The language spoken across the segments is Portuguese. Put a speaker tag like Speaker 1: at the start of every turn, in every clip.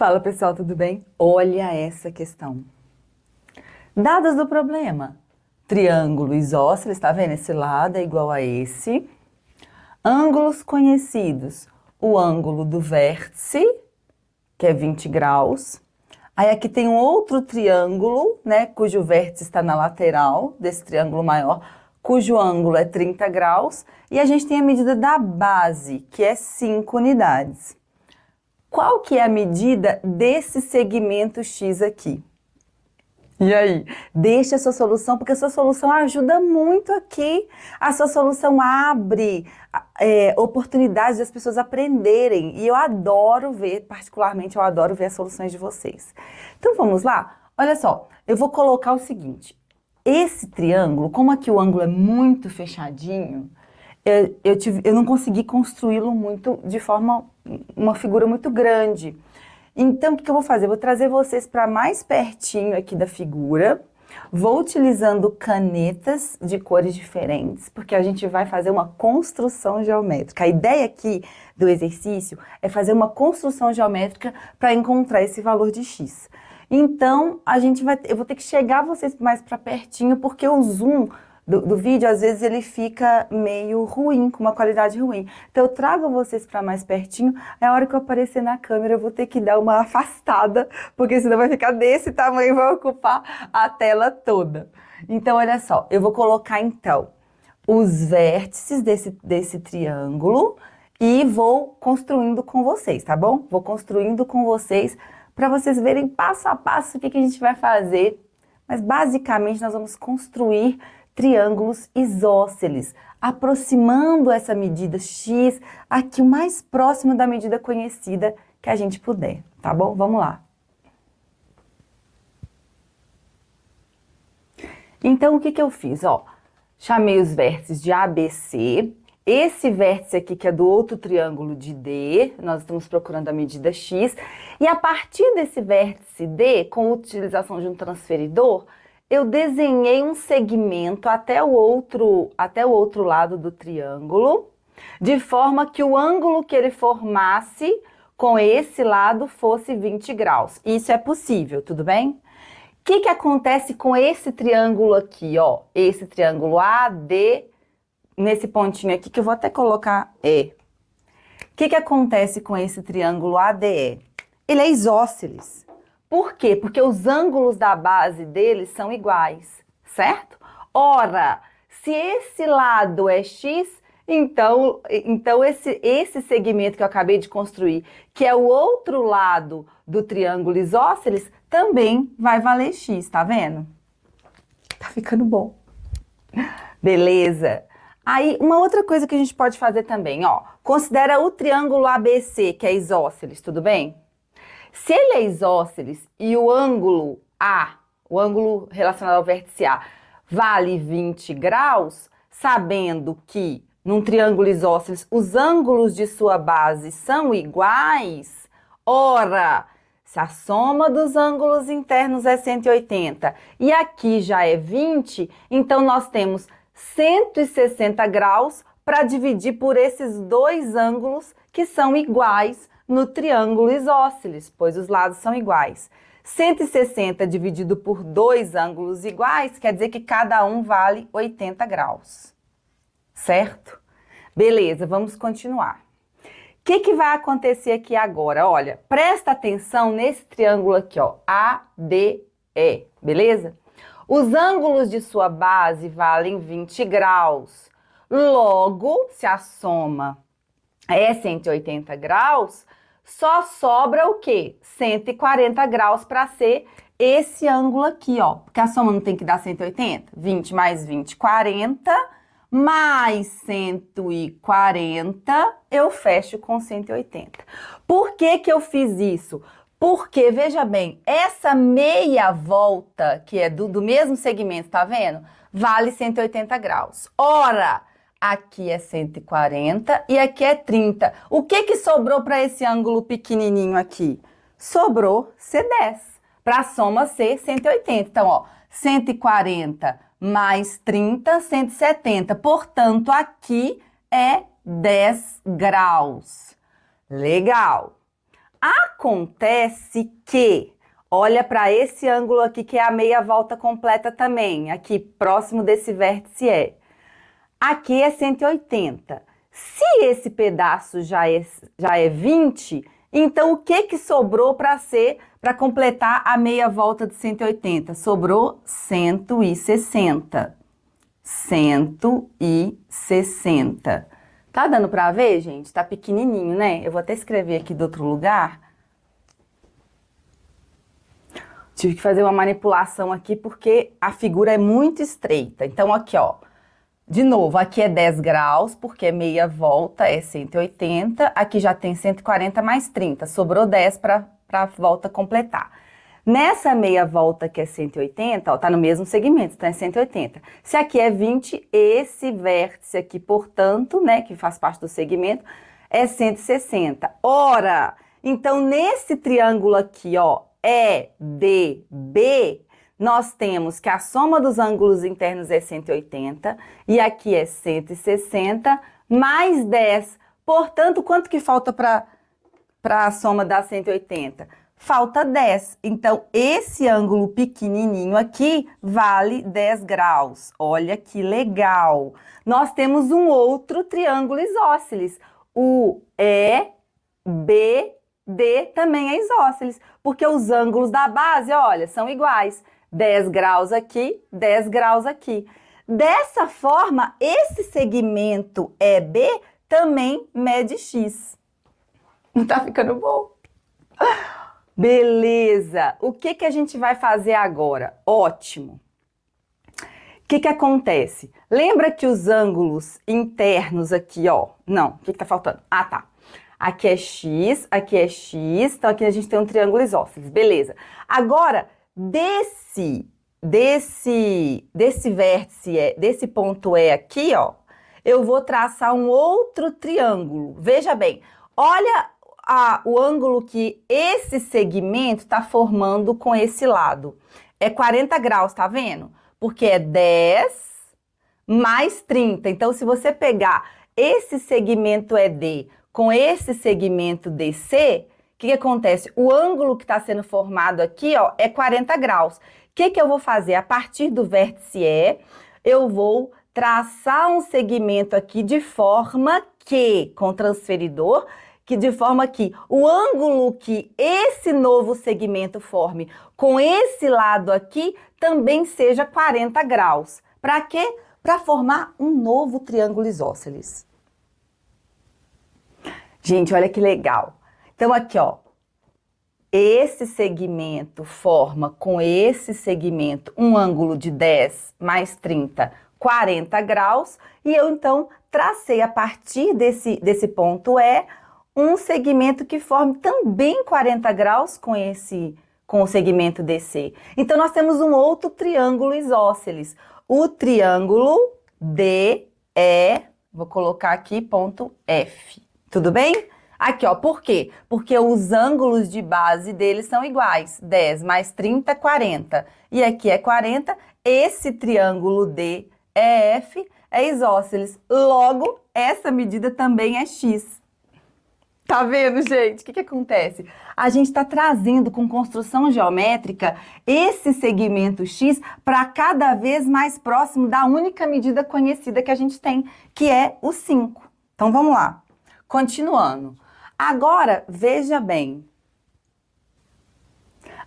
Speaker 1: Fala pessoal, tudo bem? Olha essa questão. Dados do problema. Triângulo isósceles, tá vendo? Esse lado é igual a esse. Ângulos conhecidos. O ângulo do vértice, que é 20 graus. Aí aqui tem um outro triângulo, né? Cujo vértice está na lateral desse triângulo maior, cujo ângulo é 30 graus. E a gente tem a medida da base, que é 5 unidades. Qual que é a medida desse segmento X aqui? E aí? Deixa a sua solução, porque a sua solução ajuda muito aqui. A sua solução abre oportunidades das pessoas aprenderem. E eu adoro ver, particularmente, eu adoro ver as soluções de vocês. Então, vamos lá? Olha só, eu vou colocar o seguinte. Esse triângulo, como aqui o ângulo é muito fechadinho, eu não consegui construí-lo muito de forma, uma figura muito grande. Então, o que eu vou fazer? Eu vou trazer vocês para mais pertinho aqui da figura. Vou utilizando canetas de cores diferentes, porque a gente vai fazer uma construção geométrica. A ideia aqui do exercício é fazer uma construção geométrica para encontrar esse valor de x. Então, eu vou ter que chegar vocês mais para pertinho, porque o zoom do vídeo, às vezes, ele fica meio ruim, com uma qualidade ruim. Então, eu trago vocês para mais pertinho, aí a hora que eu aparecer na câmera, eu vou ter que dar uma afastada, porque senão vai ficar desse tamanho e vai ocupar a tela toda. Então, olha só, eu vou colocar, então, os vértices desse triângulo e vou construindo com vocês, tá bom? Vou construindo com vocês para vocês verem passo a passo o que a gente vai fazer. Mas, basicamente, nós vamos construir triângulos isósceles, aproximando essa medida x aqui o mais próximo da medida conhecida que a gente puder, tá bom? Vamos lá. Então, o que eu fiz? Ó, chamei os vértices de ABC. Esse vértice aqui, que é do outro triângulo de D, nós estamos procurando a medida x. E a partir desse vértice D, com a utilização de um transferidor, eu desenhei um segmento até o outro lado do triângulo, de forma que o ângulo que ele formasse com esse lado fosse 20 graus. Isso é possível, tudo bem? O que acontece com esse triângulo aqui, ó? Esse triângulo AD, nesse pontinho aqui, que eu vou até colocar E. O que acontece com esse triângulo ADE? Ele é isósceles. Por quê? Porque os ângulos da base dele são iguais, certo? Ora, se esse lado é x, então esse segmento que eu acabei de construir, que é o outro lado do triângulo isósceles, também vai valer x, tá vendo? Tá ficando bom. Beleza? Aí, uma outra coisa que a gente pode fazer também, ó, considera o triângulo ABC, que é isósceles, tudo bem? Se ele é isósceles e o ângulo A, o ângulo relacionado ao vértice A, vale 20 graus, sabendo que num triângulo isósceles os ângulos de sua base são iguais, ora, se a soma dos ângulos internos é 180 e aqui já é 20, então nós temos 160 graus para dividir por esses dois ângulos que são iguais no triângulo isósceles, pois os lados são iguais. 160 dividido por dois ângulos iguais quer dizer que cada um vale 80 graus. Certo? Beleza, vamos continuar. O que vai acontecer aqui agora? Olha, presta atenção nesse triângulo aqui, ó, ADE, beleza? Os ângulos de sua base valem 20 graus. Logo, se a soma é 180 graus, só sobra o quê? 140 graus para ser esse ângulo aqui, ó. Porque a soma não tem que dar 180? 20 mais 20, 40, mais 140, eu fecho com 180. Por que eu fiz isso? Porque, veja bem, essa meia volta, que é do mesmo segmento, tá vendo? Vale 180 graus. Ora, aqui é 140 e aqui é 30. O que sobrou para esse ângulo pequenininho aqui? Sobrou C10, para a soma ser 180. Então, ó, 140 mais 30, 170. Portanto, aqui é 10 graus. Legal. Acontece que, olha para esse ângulo aqui que é a meia volta completa também, aqui próximo desse vértice é. Aqui é 180. Se esse pedaço já é 20, então o que sobrou para completar a meia volta de 180? Sobrou 160. 160. Tá dando para ver, gente? Tá pequenininho, né? Eu vou até escrever aqui do outro lugar. Tive que fazer uma manipulação aqui porque a figura é muito estreita. Então, aqui, ó. De novo, aqui é 10 graus, porque meia volta é 180. Aqui já tem 140 mais 30. Sobrou 10 para a volta completar. Nessa meia volta que é 180, ó, tá no mesmo segmento, então é 180. Se aqui é 20, esse vértice aqui, portanto, né, que faz parte do segmento, é 160. Ora, então nesse triângulo aqui, ó, EDB, nós temos que a soma dos ângulos internos é 180 e aqui é 160 mais 10. Portanto, quanto que falta para a soma da 180? Falta 10. Então, esse ângulo pequenininho aqui vale 10 graus. Olha que legal. Nós temos um outro triângulo isósceles. O EBD também é isósceles, porque os ângulos da base, olha, são iguais. 10 graus aqui, 10 graus aqui. Dessa forma, esse segmento EB também mede X. Não tá ficando bom? Beleza! O que a gente vai fazer agora? Ótimo! O que acontece? Lembra que os ângulos internos aqui, ó... Não, o que tá faltando? Ah, tá. Aqui é X, então aqui a gente tem um triângulo isósceles. Beleza. Agora, desse vértice, desse ponto E aqui, ó, eu vou traçar um outro triângulo. Veja bem, olha o ângulo que esse segmento está formando com esse lado. É 40 graus, tá vendo? Porque é 10 mais 30. Então, se você pegar esse segmento ED com esse segmento DC, o que acontece? O ângulo que está sendo formado aqui, ó, é 40 graus. O que eu vou fazer? A partir do vértice E, eu vou traçar um segmento aqui de forma que, com transferidor, que de forma que o ângulo que esse novo segmento forme com esse lado aqui também seja 40 graus. Para quê? Para formar um novo triângulo isósceles. Gente, olha que legal. Então, aqui, ó, esse segmento forma com esse segmento um ângulo de 10 mais 30, 40 graus. E eu, então, tracei a partir desse ponto E um segmento que forme também 40 graus com o segmento DC. Então, nós temos um outro triângulo isósceles. O triângulo DE, vou colocar aqui ponto F. Tudo bem? Aqui, ó, por quê? Porque os ângulos de base deles são iguais. 10 mais 30, 40. E aqui é 40. Esse triângulo DEF é isósceles. Logo, essa medida também é X. Tá vendo, gente? O que acontece? A gente está trazendo com construção geométrica esse segmento X para cada vez mais próximo da única medida conhecida que a gente tem, que é o 5. Então, vamos lá. Continuando. Agora, veja bem.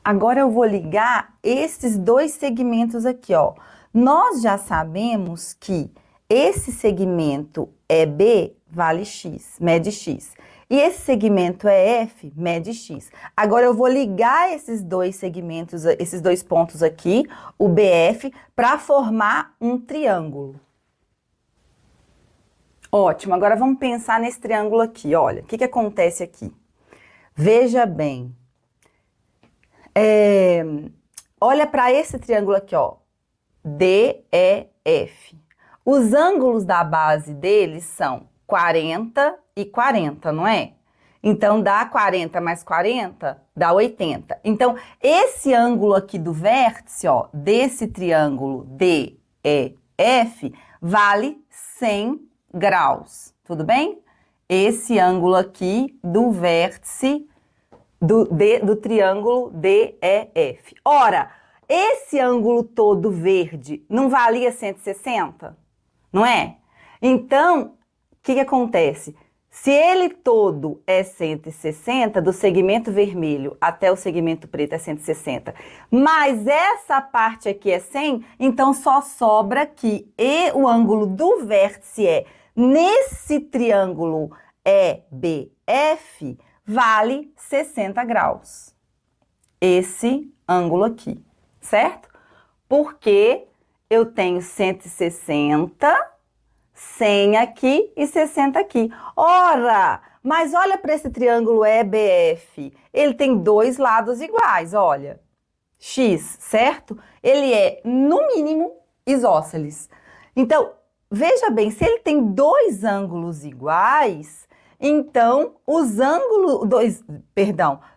Speaker 1: Agora eu vou ligar esses dois segmentos aqui, ó. Nós já sabemos que esse segmento EB vale X, mede X. E esse segmento EF mede X. Agora eu vou ligar esses dois segmentos, esses dois pontos aqui, o BF, para formar um triângulo. Ótimo, agora vamos pensar nesse triângulo aqui, olha, o que acontece aqui? Veja bem, olha para esse triângulo aqui, ó, DEF. Os ângulos da base deles são 40 e 40, não é? Então, dá 40 mais 40, dá 80. Então, esse ângulo aqui do vértice, ó, desse triângulo DEF, vale 100 graus, tudo bem? Esse ângulo aqui do vértice do triângulo DEF. Ora, esse ângulo todo verde não valia 160? Não é? Então, o que acontece? Se ele todo é 160, do segmento vermelho até o segmento preto é 160, mas essa parte aqui é 100, então só sobra aqui. E o ângulo do vértice nesse triângulo EBF, vale 60 graus. Esse ângulo aqui, certo? Porque eu tenho 160, 100 aqui e 60 aqui. Ora, mas olha para esse triângulo EBF. Ele tem dois lados iguais, olha. X, certo? Ele é, no mínimo, isósceles. Então, veja bem, se ele tem dois ângulos iguais, então os ângulos,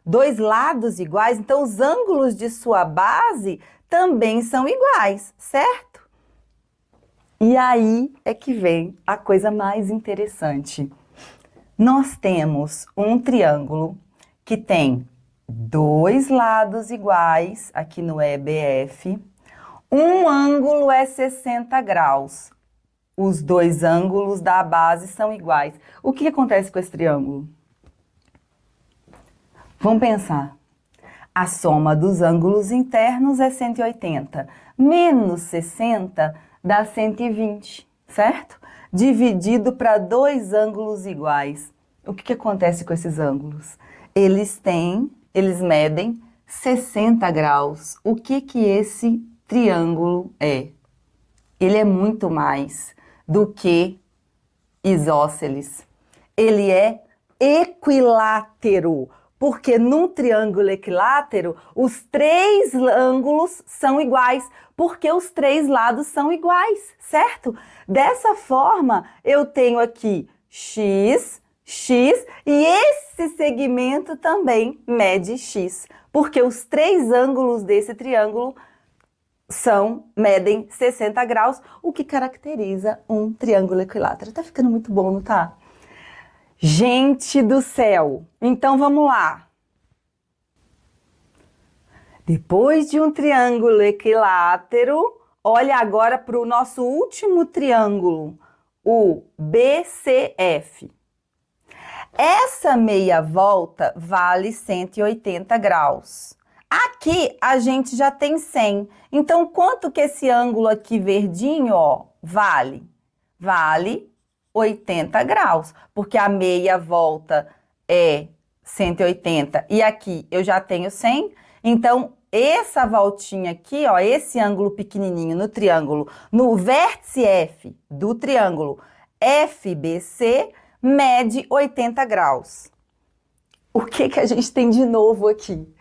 Speaker 1: dois lados iguais, então os ângulos de sua base também são iguais, certo? E aí é que vem a coisa mais interessante. Nós temos um triângulo que tem dois lados iguais, aqui no EBF, um ângulo é 60 graus. Os dois ângulos da base são iguais. O que acontece com esse triângulo? Vamos pensar. A soma dos ângulos internos é 180, menos 60 dá 120, certo? Dividido para dois ângulos iguais. O que acontece com esses ângulos? Eles medem 60 graus. O que esse triângulo é? Ele é muito mais do que isósceles. Ele é equilátero, porque num triângulo equilátero, os três ângulos são iguais, porque os três lados são iguais, certo? Dessa forma, eu tenho aqui x, x, e esse segmento também mede x, porque os três ângulos desse triângulo medem 60 graus, o que caracteriza um triângulo equilátero. Tá ficando muito bom, não tá? Gente do céu! Então vamos lá. Depois de um triângulo equilátero, olha agora para o nosso último triângulo, o BCF. Essa meia volta vale 180 graus. Aqui a gente já tem 100. Então, quanto que esse ângulo aqui verdinho, ó, vale? Vale 80 graus, porque a meia volta é 180 e aqui eu já tenho 100. Então, essa voltinha aqui, ó, esse ângulo pequenininho no triângulo, no vértice F do triângulo FBC, mede 80 graus. O que a gente tem de novo aqui?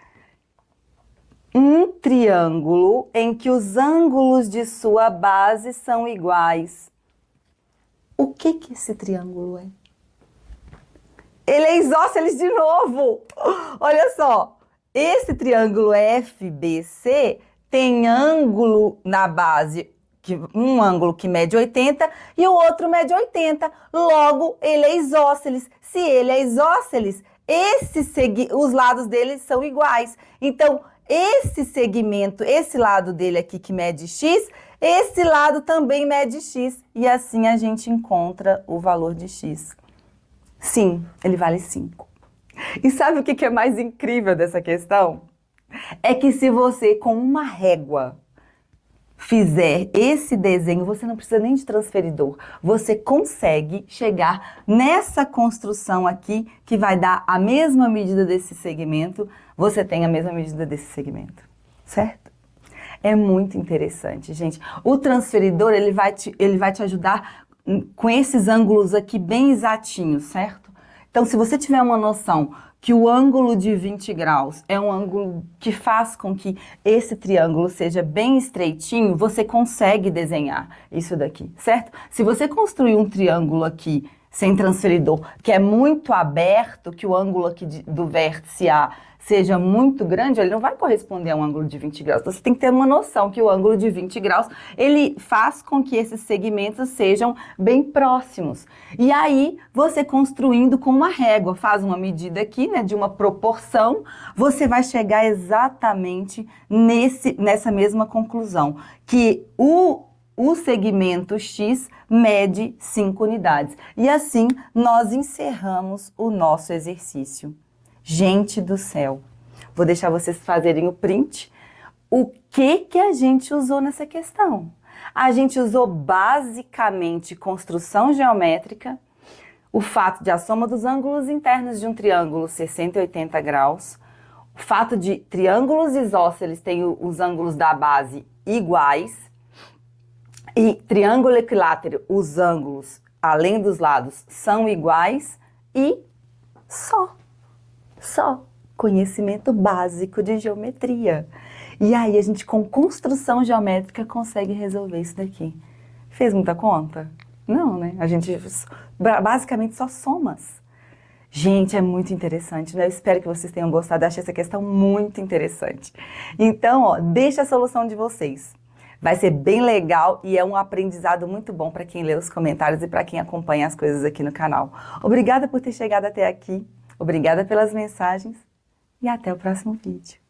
Speaker 1: Um triângulo em que os ângulos de sua base são iguais. O que esse triângulo é? Ele é isósceles de novo! Olha só, esse triângulo FBC tem ângulo na base, um ângulo que mede 80 e o outro mede 80. Logo, ele é isósceles. Se ele é isósceles, os lados dele são iguais. Então, esse segmento, esse lado dele aqui que mede x, esse lado também mede x. E assim a gente encontra o valor de x. Sim, ele vale 5. E sabe o que é mais incrível dessa questão? É que se você, com uma régua, fizer esse desenho, você não precisa nem de transferidor. Você consegue chegar nessa construção aqui, que vai dar a mesma medida desse segmento, você tem a mesma medida desse segmento, certo? É muito interessante, gente. O transferidor, ele vai te ajudar com esses ângulos aqui bem exatinhos, certo? Então, se você tiver uma noção que o ângulo de 20 graus é um ângulo que faz com que esse triângulo seja bem estreitinho, você consegue desenhar isso daqui, certo? Se você construir um triângulo aqui sem transferidor, que é muito aberto, que o ângulo aqui do vértice A seja muito grande, ele não vai corresponder a um ângulo de 20 graus. Então, você tem que ter uma noção que o ângulo de 20 graus, ele faz com que esses segmentos sejam bem próximos. E aí, você construindo com uma régua, faz uma medida aqui, né, de uma proporção, você vai chegar exatamente nessa mesma conclusão, que o segmento X mede 5 unidades. E assim, nós encerramos o nosso exercício. Gente do céu, vou deixar vocês fazerem o print. O que a gente usou nessa questão? A gente usou basicamente construção geométrica, o fato de a soma dos ângulos internos de um triângulo ser 180 graus, o fato de triângulos isósceles terem os ângulos da base iguais, e triângulo equilátero, os ângulos, além dos lados, são iguais e só conhecimento básico de geometria. E aí a gente com construção geométrica consegue resolver isso daqui. Fez muita conta? Não, né? A gente basicamente só somas. Gente, é muito interessante, né? Eu espero que vocês tenham gostado. Eu achei essa questão muito interessante. Então, ó, deixa a solução de vocês. Vai ser bem legal e é um aprendizado muito bom para quem lê os comentários e para quem acompanha as coisas aqui no canal. Obrigada por ter chegado até aqui. Obrigada pelas mensagens e até o próximo vídeo.